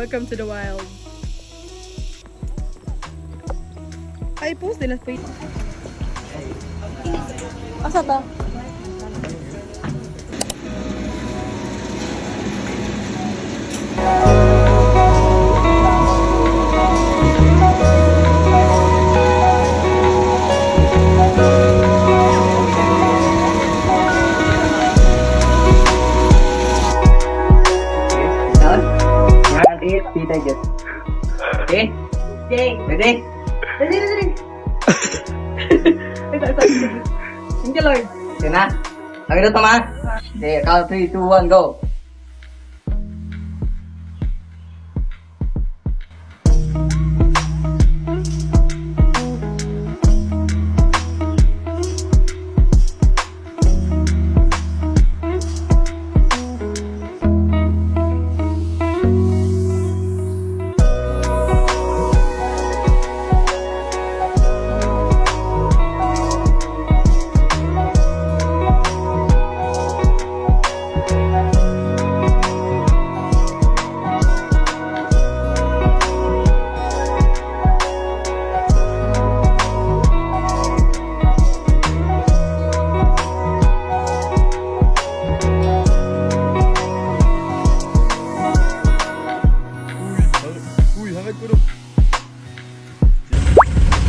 Welcome to the wild. Ay, post din na space. Asa ta? Okay? Okay. Ready? Ready. Thank you, Lord. Okay na? Lagi na tama? Okay, count 3, 2, 1, go.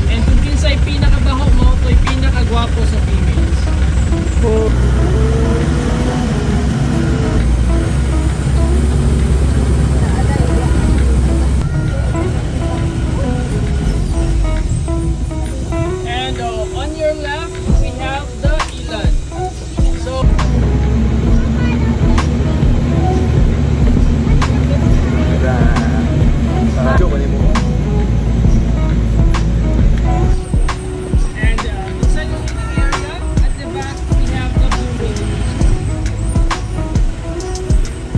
And kung kinsa ay pinakabaho mo, ito ay pinakagwapo sa females. And on your left, we have the Ilan. So, and inside the living area, at the back, we have the blue ladies.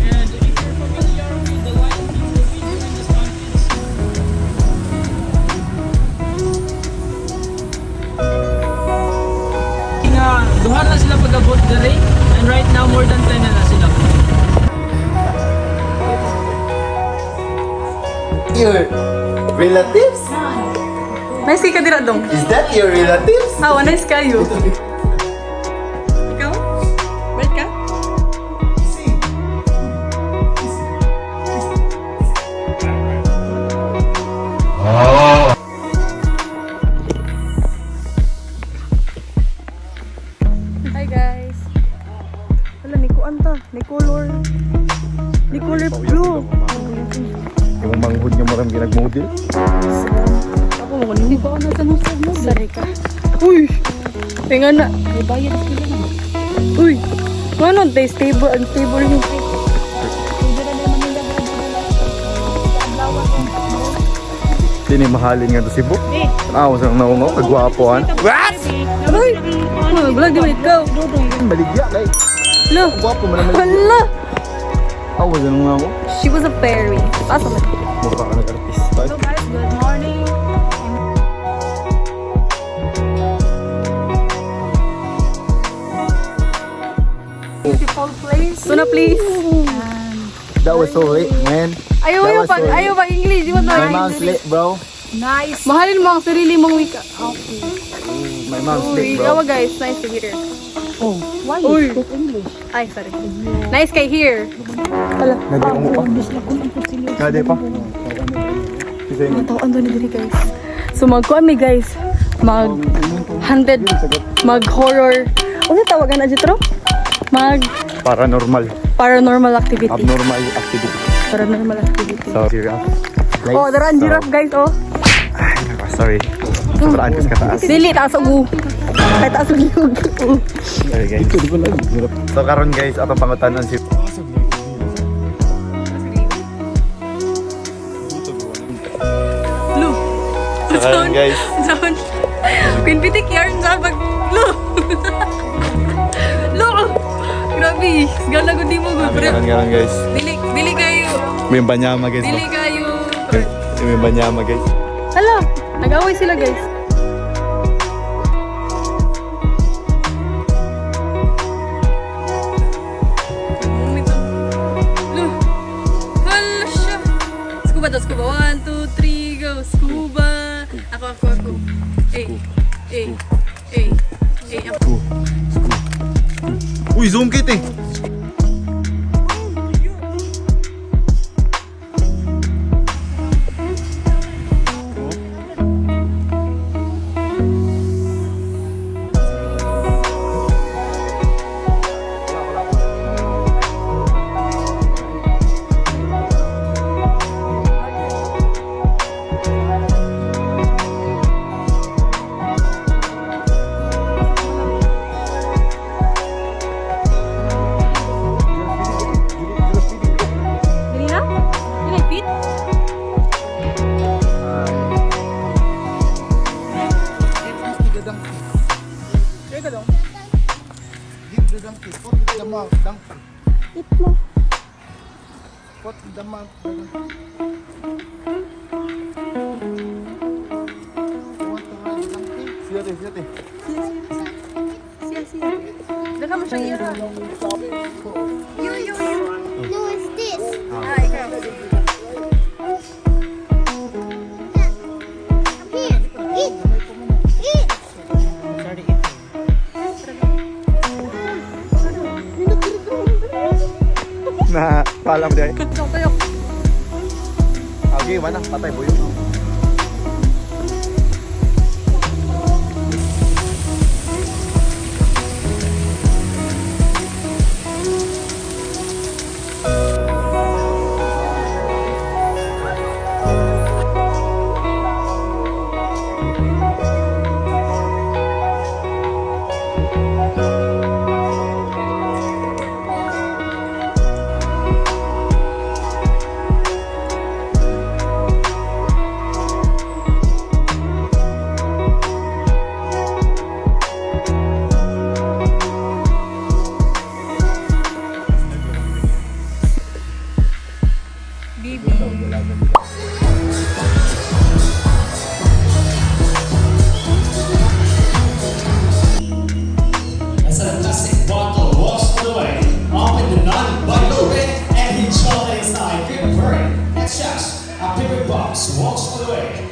And if you're familiar with the Lion King movie, during the stampedes, duha na sila pag-abot diri, and right now more than 10 na sila. Your relatives? Nice ka dira dong. Is that your relatives? Ah, nice kayo. Ikaw? Bait ka? Hi guys. Wala, ni ko anta. Ni color. Ni color blue. Yung manghud niya marang ginag-model. Ako mo hindi ko na sa nusag mo. Sorry ka. Uy. Tinga na. May bayad sila na. Uy. Ano, they stable, unstable ni. Sini mahalin nga to si Bo. Tanaw sa naungaw, kagwapohan. What? Uy. Ano, vlog di mo ikaw. Baligya, kay. Lo. Gwapo mo naman. Hala. Awa sa nga ako. She was a fairy. Asa man. Mukha ka nag-artista. So guys, good morning. Beautiful place. Suna please. That was so late, man. Ayaw That ayaw was pag so- ayaw pag English. Di mo My na mom's late, bro. Nice. Mahalin mo ang sarili mong wika. Okay. My mom's Uy, late, bro. yawa guys, nice to meet her. Oh, why Uy. you speak English? Ay, sorry. Nice kay here. Hala. Nadi mo pa. English na kung ang kusilyo. Nadi pa. Kasi Ang tawaan doon ni guys. So magkuhan mi guys. Mag-haunted. Mag-horror. Ano tawagan na dito? paranormal, Paranormal activity. abnormal activity. Paranormal activity. So, giraffe. Oh, daraan giraffe guys, oh. Ay, sorry. Sobrang antas ka taas. Dili, taas og Ay, taas og yug. Okay, guys. So, karon guys, atong pangutanan si... Lu. So, karon guys, Zon. Queen Pitik yarn sa pag lu. Lu. Grabe, gana gud mo gud. karon guys. Dili kayo. May banyama guys. Dili kayo. May banyama guys. Hala, nag-away sila guys. Lu. Hala siya. Uy, zoom kit eh. Dali na? Pinag-fit? It mo. Siya. Siya. Dala mo siyang ira. No, it's this. Ah, ikaw. Come here. Eat. Eat. Na, paalam dahil. Tayo. Okay, mana, patay po yun. As a plastic bottle washed away, open the non-vital lid and enjoy inside. Good burn. Next just a paper box washed away.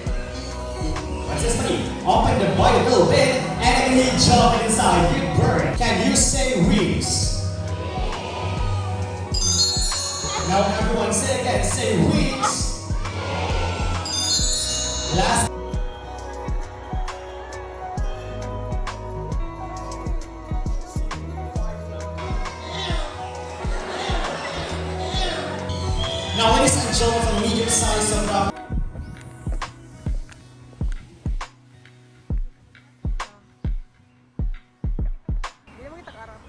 What's this money? Open the vital lid and enjoy inside. Good burn. Can you say wings? Now everyone say again. Say wings. Last. Now, ladies and gentlemen, from medium size of Hindi mo kita karap.